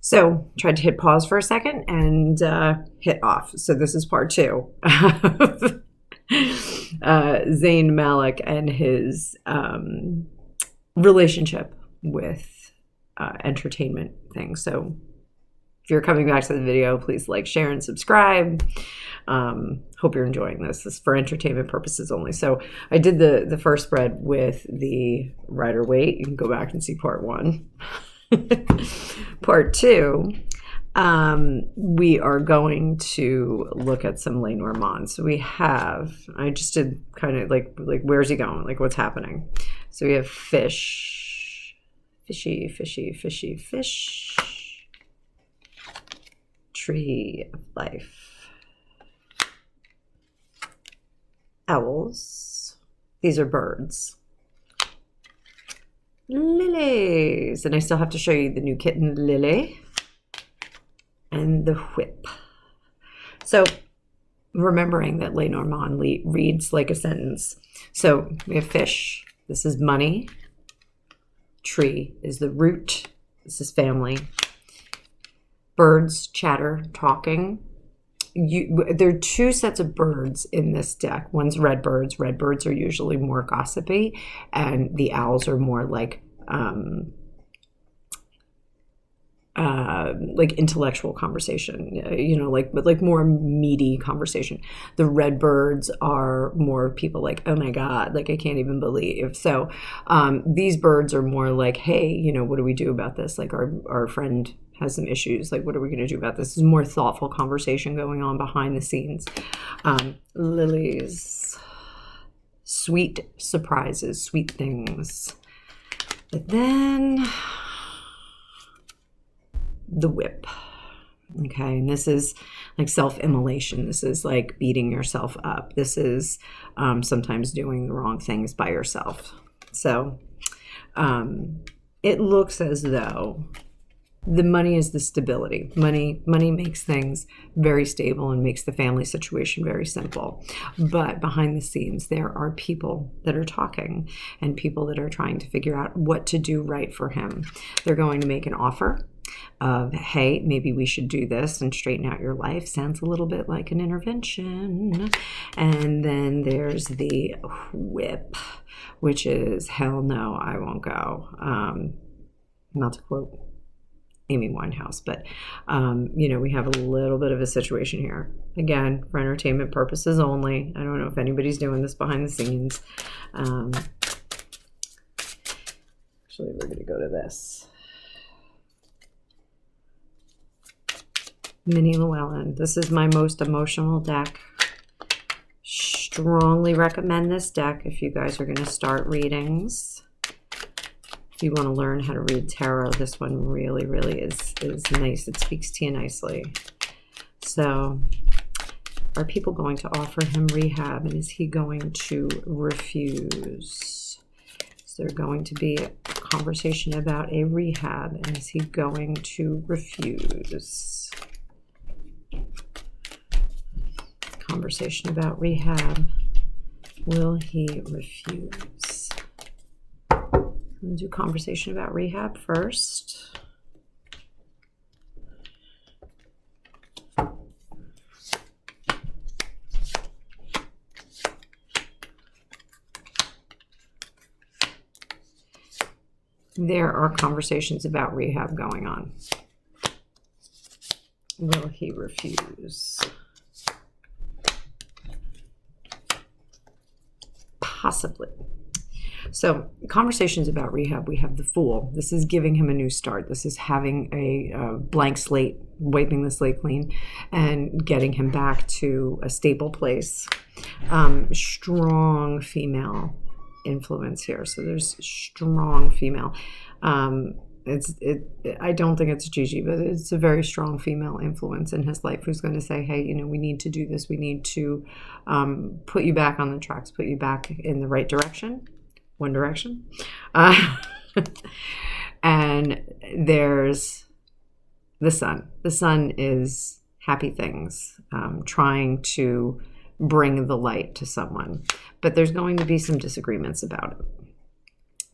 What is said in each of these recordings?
So tried to hit pause for a second and hit off. So this is part 2 of Zayn Malik and his relationship with entertainment things. So if you're coming back to the video, please like, share, and subscribe. Hope you're enjoying this. This is for entertainment purposes only. So I did the first spread with the Rider-Waite. You can go back and see part 1. Part 2, we are going to look at some Lenormand. So we have, I just did kind of like where's he going? Like what's happening? So we have fish, fishy, fishy, fishy, fish, tree of life, owls. These are birds. Lilies, and I still have to show you the new kitten Lily and the whip. So remembering that Lenormand reads like a sentence. So we have fish. This is money. Tree is the root. This is family. Birds, chatter, talking. There are 2 sets of birds in this deck. One's red birds. Red birds are usually more gossipy, and the owls are more like intellectual conversation. Like more meaty conversation. The red birds are more people like, oh my God, like I can't even believe. So these birds are more like, hey, what do we do about this? Like our friend has some issues. Like, what are we going to do about this? This is more thoughtful conversation going on behind the scenes. Lilies, sweet surprises, sweet things. But then the whip. Okay, and this is like self-immolation. This is like beating yourself up. This is sometimes doing the wrong things by yourself. So it looks as though the money is the stability. Money makes things very stable and makes the family situation very simple. But behind the scenes, there are people that are talking and people that are trying to figure out what to do right for him. They're going to make an offer of, hey, maybe we should do this and straighten out your life. Sounds a little bit like an intervention. And then there's the whip, which is, hell no, I won't go. Not to quote Amy Winehouse, but we have a little bit of a situation here. Again, for entertainment purposes only. I don't know if anybody's doing this behind the scenes. Actually, we're going to go to this. Minnie Llewellyn. This is my most emotional deck. Strongly recommend this deck if you guys are going to start readings. If you want to learn how to read tarot, this one really, really is nice. It speaks to you nicely. So, are people going to offer him rehab, and is he going to refuse? Is there going to be a conversation about a rehab, and is he going to refuse? Conversation about rehab. Will he refuse? We'll do conversation about rehab first. There are conversations about rehab going on. Will he refuse? Possibly. So conversations about rehab, we have the Fool. This is giving him a new start. This is having a blank slate, wiping the slate clean and getting him back to a stable place. Strong female influence here. So there's strong female. I don't think it's Gigi, but it's a very strong female influence in his life who's going to say, hey, we need to do this. We need to put you back on the tracks, put you back in the right direction. One Direction. And there's the sun. The sun is happy things, trying to bring the light to someone. But there's going to be some disagreements about it.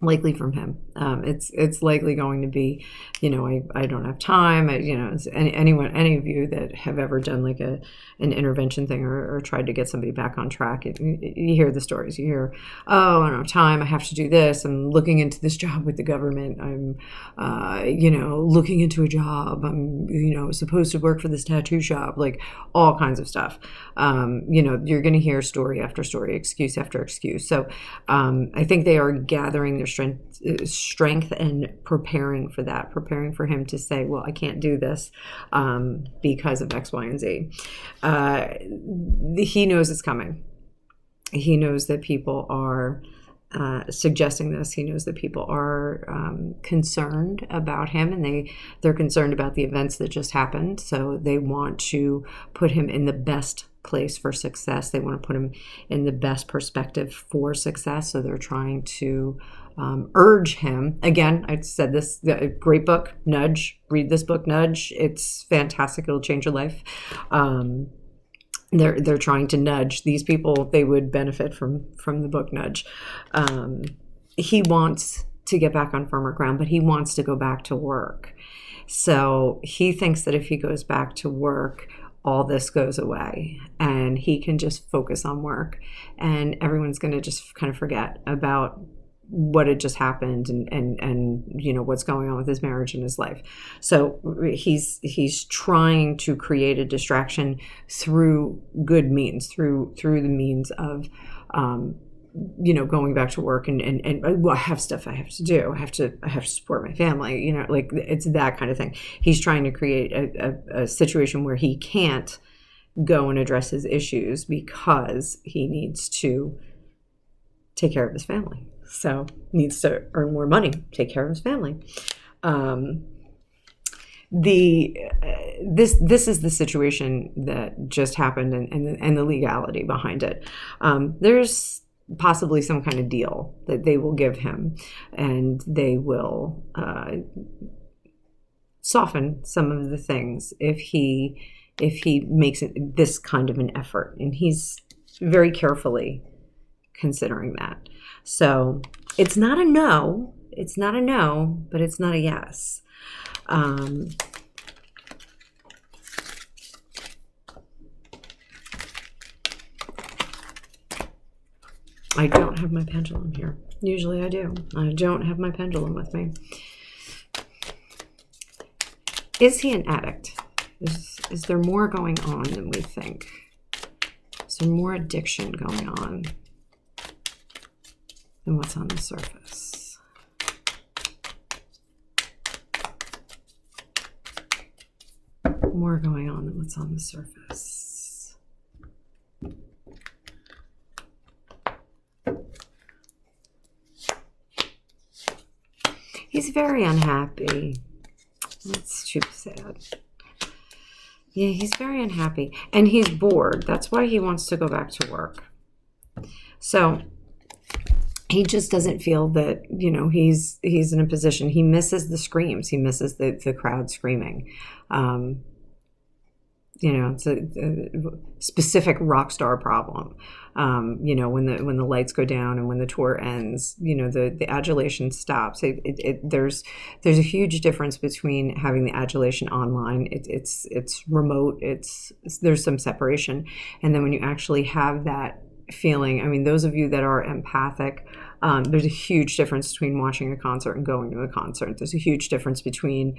likely from him. It's likely going to be, I don't have time. Any of you that have ever done like an intervention thing or tried to get somebody back on track, you hear the stories. You hear, oh, I don't have time. I have to do this. I'm looking into this job with the government. I'm, looking into a job. I'm, supposed to work for this tattoo shop, like all kinds of stuff. You're going to hear story after story, excuse after excuse. So I think they are gathering their strength and preparing for that, preparing for him to say, well, I can't do this because of X, Y, and Z. He knows it's coming. He knows that people are suggesting this. He knows that people are concerned about him, and they're concerned about the events that just happened. So they want to put him in the best place for success. They want to put him in the best perspective for success. So they're trying to urge him. Again, I said this, great book, Nudge. Read this book, Nudge. It's fantastic. It'll change your life. They're trying to nudge these people. They would benefit from the book Nudge. He wants to get back on firmer ground, but he wants to go back to work. So he thinks that if he goes back to work, all this goes away and he can just focus on work, and everyone's going to just kind of forget about what had just happened and what's going on with his marriage and his life. So he's trying to create a distraction through good means, through the means of going back to work and well, I have stuff I have to do. I have to support my family, like it's that kind of thing. He's trying to create a situation where he can't go and address his issues because he needs to take care of his family. So needs to earn more money, take care of his family. This is the situation that just happened and the legality behind it. There's possibly some kind of deal that they will give him, and they will soften some of the things if he makes this kind of an effort, and he's very carefully considering that. So it's not a no, but it's not a yes. I don't have my pendulum here. Usually I do. I don't have my pendulum with me. Is he an addict? Is there more going on than we think? Is there more addiction going on than what's on the surface? More going on than what's on the surface. He's very unhappy. That's too sad. Yeah, he's very unhappy. And he's bored. That's why he wants to go back to work. So he just doesn't feel that, he's in a position. He misses the screams. He misses the crowd screaming. It's a specific rock star problem. When the lights go down and when the tour ends, the adulation stops. There's a huge difference between having the adulation online. It's remote. There's some separation, and then when you actually have that feeling, I mean, those of you that are empathic, there's a huge difference between watching a concert and going to a concert. There's a huge difference between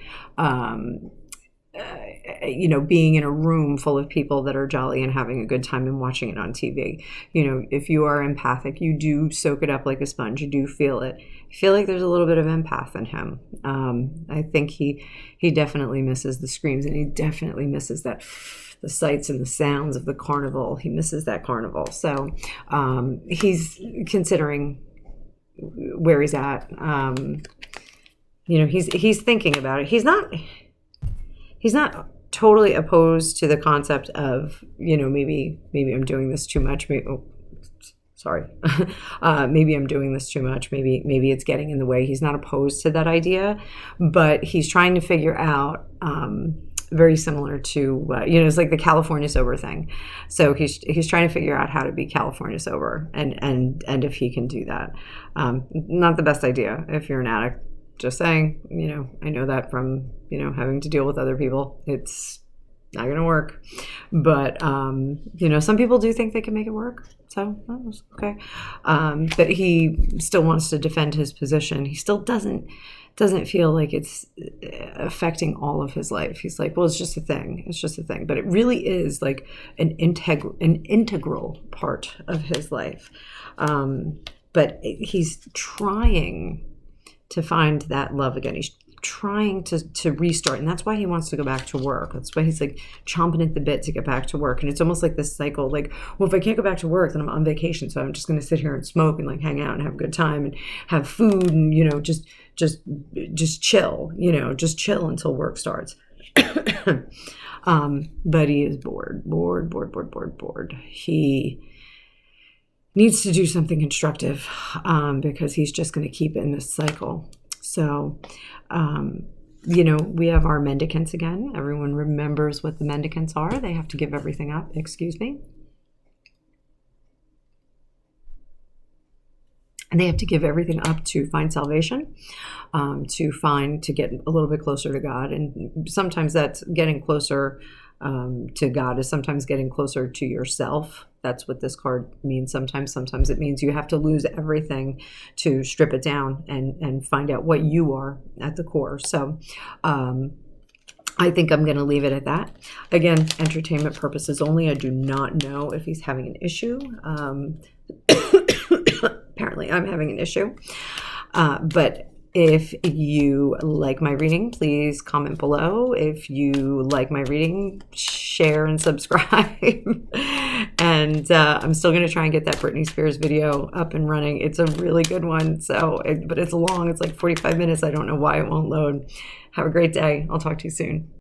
being in a room full of people that are jolly and having a good time and watching it on TV. If you are empathic, you do soak it up like a sponge. You do feel it. I feel like there's a little bit of empath in him. I think he definitely misses the screams, and he definitely misses the sights and the sounds of the carnival. He misses that carnival. So he's considering where he's at. He's thinking about it. He's not totally opposed to the concept of, maybe I'm doing this too much. Maybe I'm doing this too much. Maybe it's getting in the way. He's not opposed to that idea, but he's trying to figure out very similar to, it's like the California sober thing. So he's trying to figure out how to be California sober, and if he can do that. Not the best idea if you're an addict. Just saying, I know that from, having to deal with other people. It's not going to work. But, some people do think they can make it work. So, okay. But he still wants to defend his position. He still doesn't feel like it's affecting all of his life. He's like, well, it's just a thing. It's just a thing. But it really is like an integral part of his life. But he's trying to find that love again. He's trying to restart, and that's why he wants to go back to work. That's why he's like chomping at the bit to get back to work. And it's almost like this cycle, like, well, if I can't go back to work, then I'm on vacation, so I'm just going to sit here and smoke and like hang out and have a good time and have food and just chill, just chill until work starts. But he is bored. He needs to do something constructive, because he's just going to keep in this cycle. So, we have our mendicants again. Everyone remembers what the mendicants are. They have to give everything up. Excuse me. And they have to give everything up to find salvation, to get a little bit closer to God. And sometimes that's getting closer to God is sometimes getting closer to yourself. That's what this card means sometimes. Sometimes it means you have to lose everything to strip it down and find out what you are at the core. So I think I'm going to leave it at that. Again, entertainment purposes only. I do not know if he's having an issue. Apparently I'm having an issue. But if you like my reading, please comment below. If you like my reading, share and subscribe. And I'm still going to try and get that Britney Spears video up and running. It's a really good one. But it's long. It's like 45 minutes. I don't know why it won't load. Have a great day. I'll talk to you soon.